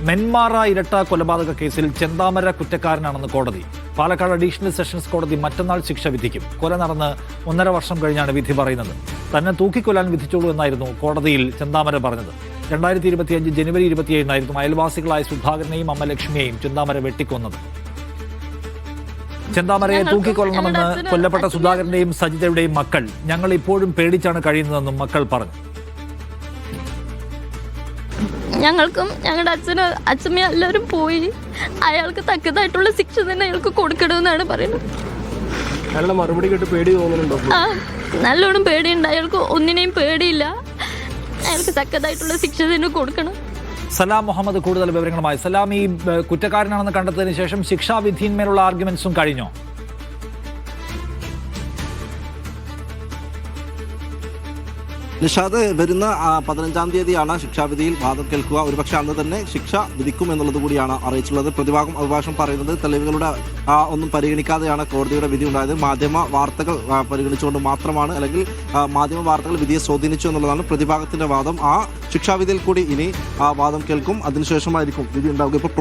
നെന്മാറ ഇരട്ട കൊലപാതക കേസിൽ ചെന്താമര കുറ്റക്കാരനാണെന്ന് കോടതി. പാലക്കാട് അഡീഷണൽ സെഷൻസ് കോടതി മറ്റന്നാൾ ശിക്ഷ വിധിക്കും. കൊല നടന്ന് 1.5 വർഷം കഴിഞ്ഞാണ് വിധി പറയുന്നത്. തന്നെ തൂക്കിക്കൊല്ലാൻ വിധിച്ചോളൂ എന്നായിരുന്നു കോടതിയിൽ ചെന്താമര പറഞ്ഞത്. 2025 ജനുവരി 27 അയൽവാസികളായ സുധാകരനെയും അമ്മ ലക്ഷ്മിയെയും ചെന്താമര വെട്ടിക്കൊന്നത്. ചെന്താമരയെ തൂക്കിക്കൊല്ലണമെന്ന് കൊല്ലപ്പെട്ട സുധാകരന്റെയും സജിതയുടെയും മക്കൾ ഞങ്ങൾ ഇപ്പോഴും പേടിച്ചാണ് കഴിയുന്നതെന്നും മക്കൾ പറഞ്ഞു. ഞങ്ങൾക്കും ഞങ്ങളുടെ അച്ഛനും എല്ലാവരും പോയി. അയാൾക്ക് തക്കതായിട്ടുള്ള ശിക്ഷ തന്നെ അയാൾക്ക് കൊടുക്കണമെന്നാണ് പറയുന്നത്. അയാളുടെ മറുപടി കേട്ട് പേടി തോന്നുന്നുണ്ടോ? നല്ലോണം പേടിയുണ്ട്. അയാൾക്ക് ഒന്നിനെയും പേടിയില്ല. അയാൾക്ക് തക്കതായിട്ടുള്ള ശിക്ഷ തന്നെ കൊടുക്കണം. സലാം മുഹമ്മദ് കൂടുതൽ വിവരങ്ങളുമായി. സലാം, ഈ കുറ്റക്കാരനാണെന്ന് കണ്ടെത്തിയതിനു ശേഷം ശിക്ഷാവിധിയിന്മേലുള്ള ആർഗ്യുമെന്റ്സും കഴിഞ്ഞോ? നിഷാദ്, വരുന്ന 15-ാം തീയതിയാണ് ശിക്ഷാവിധിയിൽ വാദം കേൾക്കുക. ഒരുപക്ഷെ അന്ന് തന്നെ ശിക്ഷ വിധിക്കും എന്നുള്ളത് കൂടിയാണ് അറിയിച്ചുള്ളത്. പ്രതിഭാഗം അഭിഭാഷകൻ പറയുന്നത് തെളിവുകളുടെ ഒന്നും പരിഗണിക്കാതെയാണ് കോടതിയുടെ വിധി ഉണ്ടായത്. മാധ്യമ വാർത്തകൾ പരിഗണിച്ചുകൊണ്ട് മാത്രമാണ്, അല്ലെങ്കിൽ മാധ്യമ വാർത്തകൾ വിധിയെ സ്വാധീനിച്ചു എന്നുള്ളതാണ് പ്രതിഭാഗത്തിന്റെ വാദം. ആ ശിക്ഷാവിധിയിൽ കൂടി ഇനി വാദം കേൾക്കും. അതിനുശേഷമായിരിക്കും വിധി ഉണ്ടാവുക. ഇപ്പോൾ